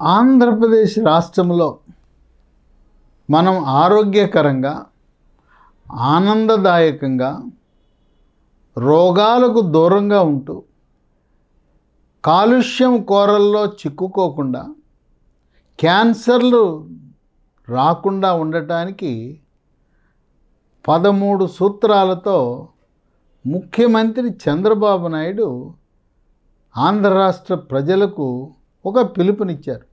ఆంధ్రప్రదేశ్ రాష్ట్రంలో మనం ఆరోగ్యకరంగా, ఆనందదాయకంగా, రోగాలకు దూరంగా ఉంటూ కాలుష్యం కోరల్లో చిక్కుకోకుండా క్యాన్సర్లు రాకుండా ఉండటానికి 13 సూత్రాలతో ముఖ్యమంత్రి చంద్రబాబు నాయుడు ఆంధ్ర రాష్ట్ర ప్రజలకు ఒక పిలుపునిచ్చారు.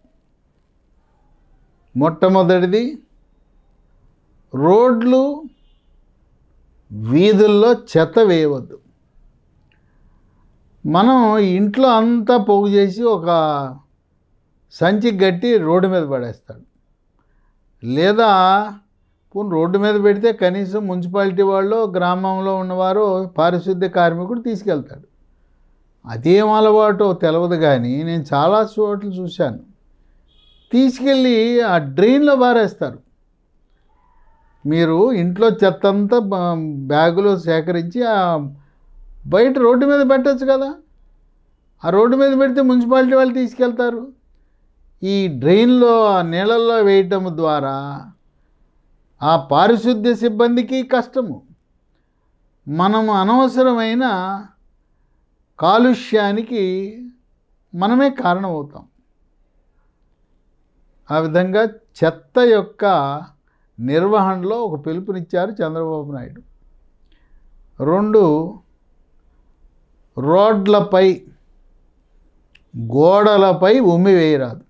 మొట్టమొదటిది, రోడ్లు వీధుల్లో చెత్త వేయవద్దు. మనం ఇంట్లో అంతా పోగు చేసి ఒక సంచి గట్టి రోడ్డు మీద పడేస్తాడు. లేదా రోడ్డు మీద పెడితే కనీసం మున్సిపాలిటీ వాళ్ళు, గ్రామంలో ఉన్నవారు, పారిశుద్ధ్య కార్మికుడు తీసుకెళ్తాడు. అదేం అలవాటో తెలియదు, కానీ నేను చాలా చోట్ల చూశాను. తీసుకెళ్ళి ఆ డ్రైన్లో పారేస్తారు. మీరు ఇంట్లో చెత్త అంతా బ్యాగులో సేకరించి బయట రోడ్డు మీద పెట్టచ్చు కదా. ఆ రోడ్డు మీద పెడితే మున్సిపాలిటీ వాళ్ళు తీసుకెళ్తారు. ఈ డ్రైన్లో ఆ నీళ్ళల్లో వేయటం ద్వారా ఆ పారిశుద్ధ్య సిబ్బందికి కష్టము, మనము అనవసరమైన కాలుష్యానికి మనమే కారణమవుతాం. ఆ విధంగా చెత్త యొక్క నిర్వహణలో ఒక పిలుపునిచ్చారు చంద్రబాబు నాయుడు. 2, రోడ్లపై, గోడలపై ఉమ్మి వేయరాదు.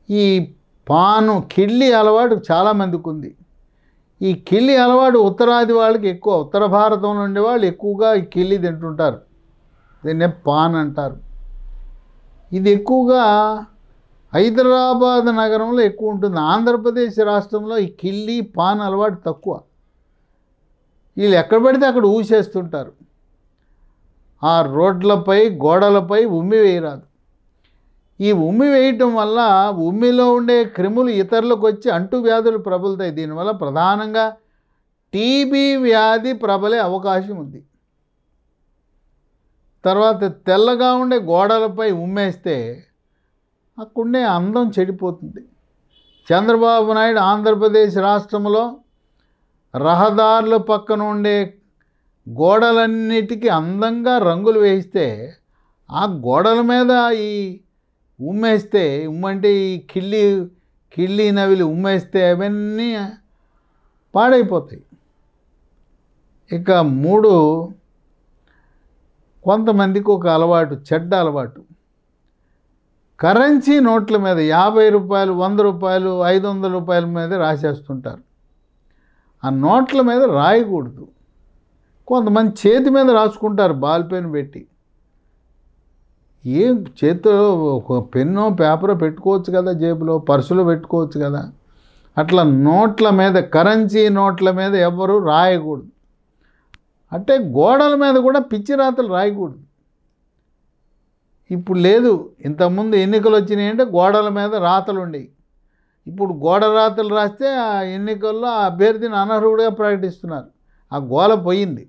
ఈ కిళ్ళి అలవాటు చాలామందికి ఉంది. ఈ కిళ్ళి అలవాటు ఉత్తరాది వాళ్ళకి ఎక్కువ. ఉత్తర భారతంలో ఉండే వాళ్ళు ఎక్కువగా ఈ కిళ్ళి తింటుంటారు. దీన్నే పాన్ అంటారు. ఇది ఎక్కువగా హైదరాబాద్ నగరంలో ఎక్కువ ఉంటుంది. ఆంధ్రప్రదేశ్ రాష్ట్రంలో ఈ కిళ్ళి, పాన్ అలవాటు తక్కువ. వీళ్ళు ఎక్కడ పడితే అక్కడ ఊసేస్తుంటారు. ఆ రోడ్లపై, గోడలపై ఉమ్మి వేయరాదు. ఈ ఉమ్మి వేయటం వల్ల ఉమ్మిలో ఉండే క్రిములు ఇతరులకు వచ్చి అంటువ్యాధులు ప్రబలుతాయి. దీనివల్ల ప్రధానంగా టీబీ వ్యాధి ప్రబలే అవకాశం ఉంది. తర్వాత తెల్లగా ఉండే గోడలపై ఉమ్మేస్తే అక్కడుండే అందం చెడిపోతుంది. చంద్రబాబు నాయుడు ఆంధ్రప్రదేశ్ రాష్ట్రంలో రహదారుల పక్కన ఉండే గోడలన్నిటికీ అందంగా రంగులు వేయిస్తే ఆ గోడల మీద ఈ ఉమ్మేస్తే, ఉమ్మంటే ఈ కిళ్ళి నవిలి ఉమ్మేస్తే అవన్నీ పాడైపోతాయి. ఇక 3, కొంతమందికి ఒక అలవాటు, చెడ్డ అలవాటు. కరెన్సీ నోట్ల మీద 50 రూపాయలు, 100 రూపాయలు, 500 రూపాయల మీద రాసేస్తుంటారు. ఆ నోట్ల మీద రాయకూడదు. కొంతమంది చేతి మీద రాసుకుంటారు బాల్ పెన్ పెట్టి. ఏం చేతిలో ఒక పెన్నో పేపరో పెట్టుకోవచ్చు కదా, జేబులో, పర్సులో పెట్టుకోవచ్చు కదా. అట్లా నోట్ల మీద, కరెన్సీ నోట్ల మీద ఎవరు రాయకూడదు. అంటే గోడల మీద కూడా పిచ్చి రాతలు రాయకూడదు. ఇప్పుడు లేదు. ఇంతకుముందు ఎన్నికలు వచ్చినాయి అంటే గోడల మీద రాతలు ఉండేవి. ఇప్పుడు గోడ రాతలు రాస్తే ఆ ఎన్నికల్లో ఆ అభ్యర్థిని అనర్హుడిగా ప్రకటిస్తున్నారు. ఆ గోల పోయింది.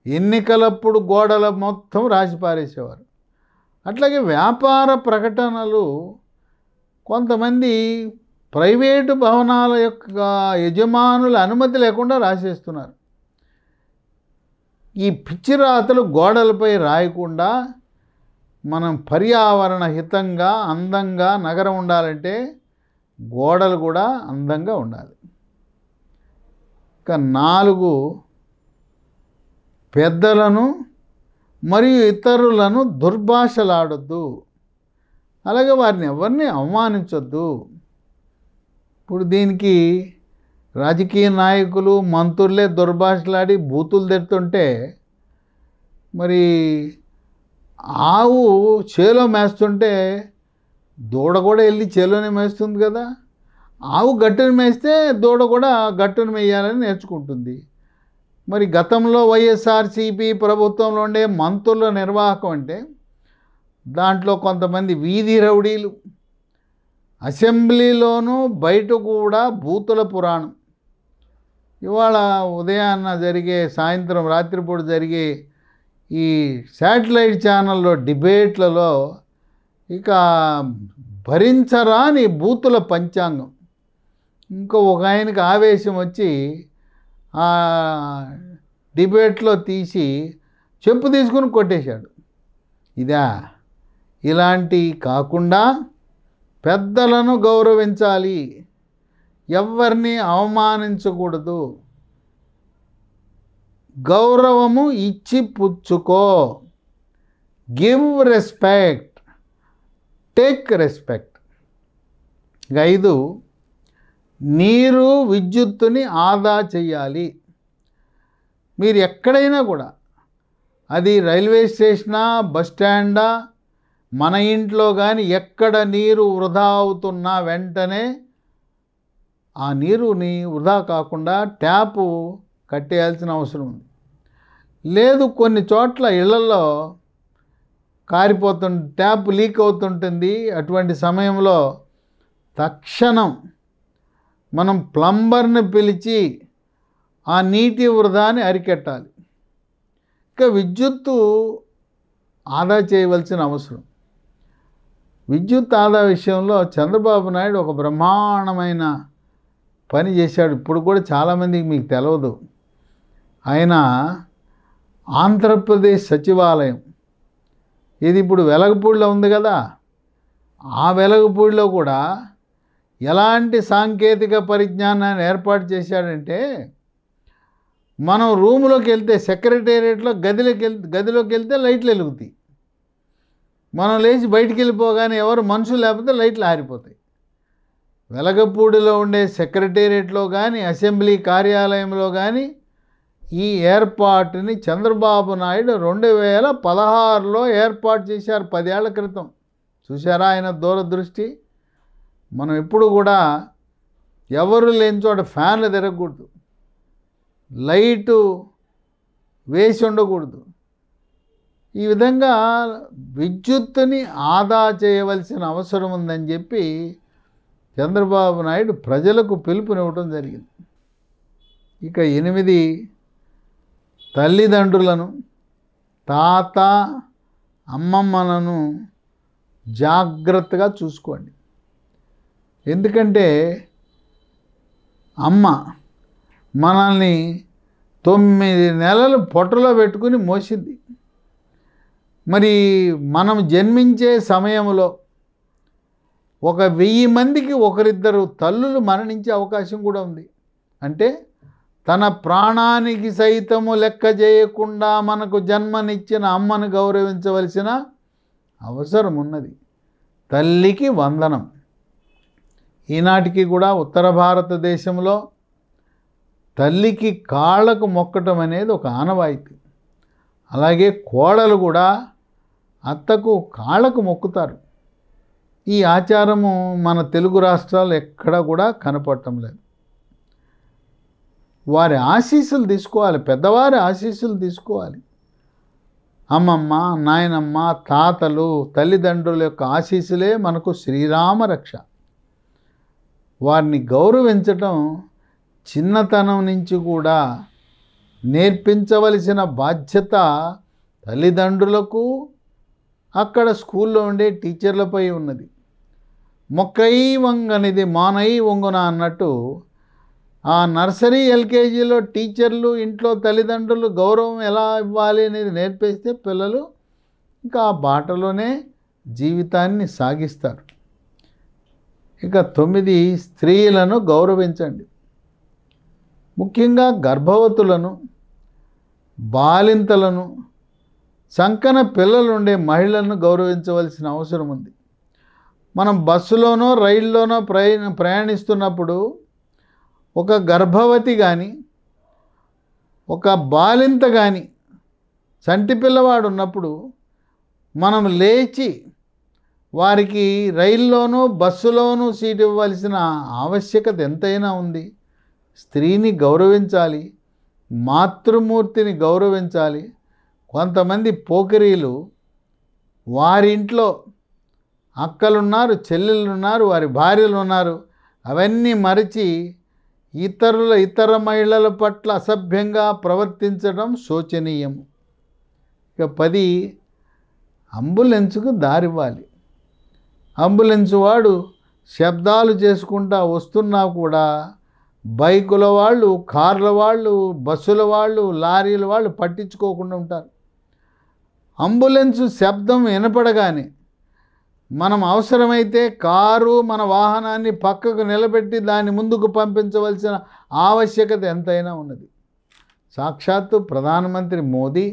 ఎన్నికలప్పుడు గోడల మొత్తం రాసి పారేసేవారు. అట్లాగే వ్యాపార ప్రకటనలు కొంతమంది ప్రైవేటు భవనాల యొక్క యజమానుల అనుమతి లేకుండా రాసేస్తున్నారు. ఈ పిచ్చి రాతలు గోడలపై రాయకుండా మనం పర్యావరణ హితంగా, అందంగా నగరం ఉండాలంటే గోడలు కూడా అందంగా ఉండాలి. ఇక 4, పెద్దలను మరియు ఇతరులను దుర్భాషలాడొద్దు. అలాగే వారిని ఎవరిని అవమానించొద్దు. ఇప్పుడు దీనికి రాజకీయ నాయకులు, మంత్రులే దుర్భాషలాడి బూతులు తిడుతుంటే, మరి ఆవు చేలో మేస్తుంటే దూడ కూడా వెళ్ళి చేలోనే మేస్తుంది కదా. ఆవు గట్టును మేస్తే దూడ కూడా గట్టును మేయాలని నేర్చుకుంటుంది. మరి గతంలో వైఎస్ఆర్సీపీ ప్రభుత్వంలో ఉండే మంత్రుల నిర్వాహకం అంటే దాంట్లో కొంతమంది వీధి రౌడీలు, అసెంబ్లీలోనూ బయట కూడా బూతుల పురాణం. ఇవాళ ఉదయాన్న జరిగే, సాయంత్రం రాత్రిపూట జరిగే ఈ శాటిలైట్ ఛానల్లో డిబేట్లలో ఇక భరించరాని బూతుల పంచాంగం. ఒక ఆయనకి ఆవేశం వచ్చి ఆ డిబేట్లో తీసి చెప్పు తీసుకుని కొట్టేశాడు. ఇలాంటి కాకుండా పెద్దలను గౌరవించాలి, ఎవరిని అవమానించకూడదు, గౌరవము ఇచ్చి పుచ్చుకో, గివ్ రెస్పెక్ట్, టేక్ రెస్పెక్ట్. 5, నీరు విద్యుత్తుని ఆదా చేయాలి. మీరు ఎక్కడైనా కూడా, అది రైల్వే స్టేషనా, బస్ స్టాండా, మన ఇంట్లో కానీ ఎక్కడ నీరు వృధా అవుతున్నా వెంటనే ఆ నీరుని వృధా కాకుండా ట్యాపు కట్టేయాల్సిన అవసరం ఉంది. లేదు, కొన్ని చోట్ల ఇళ్లలో ట్యాప్ లీక్ అవుతుంటుంది. అటువంటి సమయంలో తక్షణం మనం ప్లంబర్ని పిలిచి ఆ నీటి వృధాని అరికెట్టాలి. ఇక విద్యుత్తు ఆదా చేయవలసిన అవసరం. విద్యుత్ ఆదా విషయంలో చంద్రబాబు నాయుడు ఒక బ్రహ్మాండమైన పని చేశాడు. ఇప్పుడు కూడా చాలామందికి మీకు తెలియదు. ఆయన ఆంధ్రప్రదేశ్ సచివాలయం, ఇది ఇప్పుడు వెలగపూడిలో ఉంది కదా, ఆ వెలగపూడిలో కూడా ఎలాంటి సాంకేతిక పరిజ్ఞానాన్ని ఏర్పాటు చేశాడంటే, మనం రూములోకి వెళ్తే, సెక్రటేరియట్లో గదిలోకి వెళ్తే లైట్లు వెలుగుతాయి. మనం లేచి బయటికి వెళ్ళిపోగానే ఎవరు మనుషులు లేకపోతే లైట్లు ఆరిపోతాయి. వెలగపూడిలో ఉండే సెక్రటేరియట్లో కానీ, అసెంబ్లీ కార్యాలయంలో కానీ ఈ ఏర్పాటుని చంద్రబాబు నాయుడు 2016లో ఏర్పాటు చేశారు, 10 ఏళ్ల క్రితం. చూశారా ఆయన దూరదృష్టి? మనం ఎప్పుడు కూడా ఎవరు లేని చోట ఫ్యాన్లు తిరగకూడదు, లైటు వేసి ఉండకూడదు. ఈ విధంగా విద్యుత్తుని ఆదా చేయవలసిన అవసరం ఉందని చెప్పి చంద్రబాబు నాయుడు ప్రజలకు పిలుపునివ్వడం జరిగింది. ఇక 8, తల్లిదండ్రులను, తాత అమ్మమ్మలను జాగ్రత్తగా చూసుకోండి. ఎందుకంటే అమ్మ మనల్ని 9 నెలలు పొట్టలో పెట్టుకుని మోసింది. మరి మనం జన్మించే సమయంలో 1000 మందికి ఒకరిద్దరు తల్లులు మరణించే అవకాశం కూడా ఉంది. అంటే తన ప్రాణానికి సైతము లెక్క చేయకుండా మనకు జన్మనిచ్చిన అమ్మను గౌరవించవలసిన అవసరం ఉన్నది. తల్లికి వందనం. ఈనాటికి కూడా ఉత్తర భారతదేశంలో తల్లికి కాళ్ళకు మొక్కటం అనేది ఒక ఆనవాయితీ. అలాగే కోడలు కూడా అత్తకు కాళ్ళకు మొక్కుతారు. ఈ ఆచారము మన తెలుగు రాష్ట్రాలు ఎక్కడా కూడా కనపడటం లేదు. వారి ఆశీస్సులు తీసుకోవాలి, పెద్దవారి ఆశీస్సులు తీసుకోవాలి. అమ్మమ్మ, నాయనమ్మ, తాతలు, తల్లిదండ్రుల యొక్క ఆశీస్సులే మనకు శ్రీరామ రక్ష. వారిని గౌరవించటం చిన్నతనం నుంచి కూడా నేర్పించవలసిన బాధ్యత తల్లిదండ్రులకు, అక్కడ స్కూల్లో ఉండే టీచర్లపై ఉన్నది. మొక్కై వంగనిది మానై వంగున అన్నట్టు ఆ నర్సరీ, ఎల్కేజీలో టీచర్లు, ఇంట్లో తల్లిదండ్రులు గౌరవం ఎలా ఇవ్వాలి అనేది నేర్పిస్తే పిల్లలు ఇంకా ఆ బాటలోనే జీవితాన్ని సాగిస్తారు. ఇక 9, స్త్రీలను గౌరవించండి. ముఖ్యంగా గర్భవతులను, బాలింతలను, సంకన పిల్లలుండే మహిళలను గౌరవించవలసిన అవసరం ఉంది. మనం బస్సులోనో రైల్లోనో ప్రయాణిస్తున్నప్పుడు ఒక గర్భవతి కానీ, ఒక బాలింత కానీ, చంటి పిల్లవాడు ఉన్నప్పుడు మనం లేచి వారికి రైల్లోనూ బస్సులోనూ సీటు ఇవ్వవలసిన ఆవశ్యకత ఎంతైనా ఉంది. స్త్రీని గౌరవించాలి, మాతృమూర్తిని గౌరవించాలి. కొంతమంది పోకిరీలు వారింట్లో అక్కలున్నారు, చెల్లెళ్ళున్నారు, వారి భార్యలు ఉన్నారు, అవన్నీ మరిచి ఇతర మహిళల పట్ల అసభ్యంగా ప్రవర్తించడం శోచనీయం. ఇక 10, అంబులెన్స్కు దారివ్వాలి. అంబులెన్స్ వాడు శబ్దాలు చేసుకుంటా వస్తున్నా కూడా బైకుల వాళ్ళు, కార్ల వాళ్ళు, బస్సుల వాళ్ళు, లారీల వాళ్ళు పట్టించుకోకుండా ఉంటారు. అంబులెన్స్ శబ్దం వినపడగానే మనం అవసరమైతే కారు మన వాహనాన్ని పక్కకు నిలబెట్టి దాన్ని ముందుకు పంపించవలసిన ఆవశ్యకత ఎంతైనా ఉన్నది. సాక్షాత్తు ప్రధానమంత్రి మోదీ,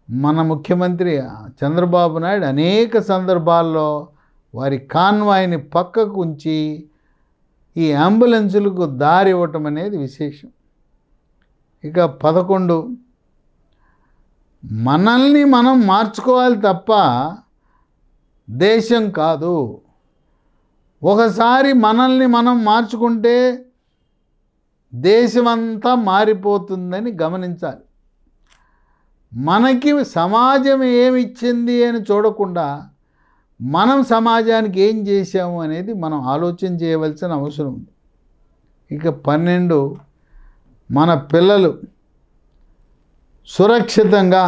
మన ముఖ్యమంత్రి చంద్రబాబు నాయుడు అనేక సందర్భాల్లో వారి కాన్వాయ్ని పక్కకు ఉంచి ఈ అంబులెన్సులకు దారి ఇవ్వటం అనేది విశేషం. ఇక 11, మనల్ని మనం మార్చుకోవాలి తప్ప దేశం కాదు. ఒకసారి మనల్ని మనం మార్చుకుంటే దేశమంతా మారిపోతుందని గమనించాలి. మనకి సమాజం ఏమిచ్చింది అని చూడకుండా మనం సమాజానికి ఏం చేశాము అనేది మనం ఆలోచన చేయవలసిన అవసరం ఉంది. ఇక 12, మన పిల్లలు సురక్షితంగా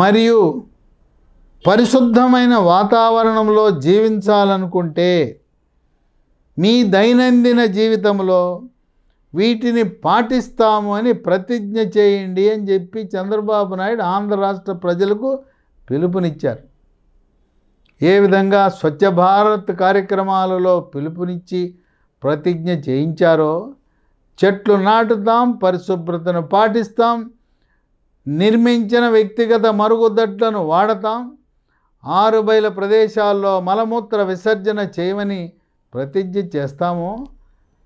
మరియు పరిశుద్ధమైన వాతావరణంలో జీవించాలనుకుంటే మీ దైనందిన జీవితంలో వీటిని పాటిస్తాము అని ప్రతిజ్ఞ చేయండి అని చెప్పి చంద్రబాబు నాయుడు ఆంధ్ర రాష్ట్ర ప్రజలకు పిలుపునిచ్చారు. ఏ విధంగా స్వచ్ఛ భారత్ కార్యక్రమాలలో పిలుపునిచ్చి ప్రతిజ్ఞ చేయించారో, చెట్లు నాటుతాం, పరిశుభ్రతను పాటిస్తాం, నిర్మించిన వ్యక్తిగత మరుగుదొడ్లను వాడతాం, 6 బయల ప్రదేశాల్లో మలమూత్ర విసర్జన చేయమని ప్రతిజ్ఞ చేస్తామో,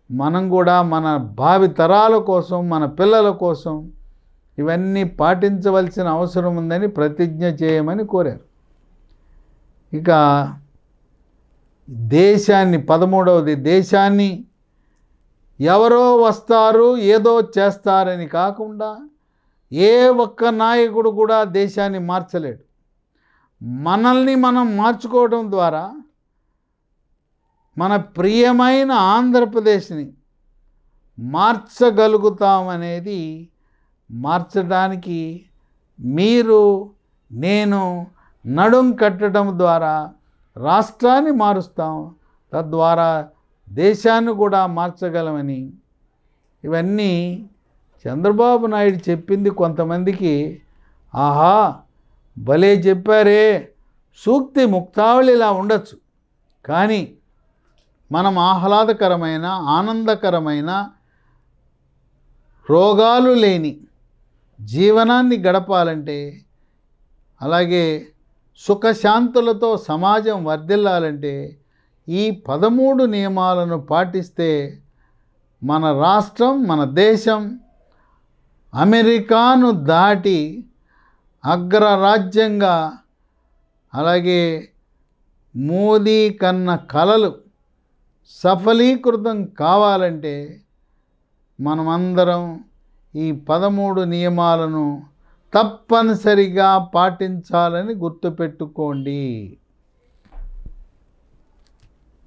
మనం కూడా మన భావి తరాల కోసం, మన పిల్లల కోసం ఇవన్నీ పాటించవలసిన అవసరం ఉందని ప్రతిజ్ఞ చేయమని కోరారు. ఇక దేశాన్ని 13వది, దేశాన్ని ఎవరో వస్తారు ఏదో చేస్తారని కాకుండా ఏ ఒక్క నాయకుడు కూడా దేశాన్ని మార్చలేడు. మనల్ని మనం మార్చుకోవడం ద్వారా మన ప్రియమైన ఆంధ్రప్రదేశ్ని మార్చగలుగుతామనేది, మార్చడానికి మీరు నేను నడుం కట్టడం ద్వారా రాష్ట్రాన్ని మారుస్తాం, తద్వారా దేశాన్ని కూడా మార్చగలమని. ఇవన్నీ చంద్రబాబు నాయుడు చెప్పింది కొంతమందికి ఆహా భలే చెప్పారే, సూక్తి ముక్తావళిలా ఉండొచ్చు. కానీ మనం ఆహ్లాదకరమైన, ఆనందకరమైన, రోగాలు లేని జీవనాన్ని గడపాలంటే, అలాగే సుఖశాంతులతో సమాజం వర్ధిల్లాలంటే ఈ 13 నియమాలను పాటిస్తే మన రాష్ట్రం, మన దేశం అమెరికాను దాటి అగ్రరాజ్యంగా, అలాగే మోదీ కన్న కలలు సఫలీకృతం కావాలంటే మనమందరం ఈ 13 నియమాలను తప్పనిసరిగా పాటించాలని గుర్తుపెట్టుకోండి.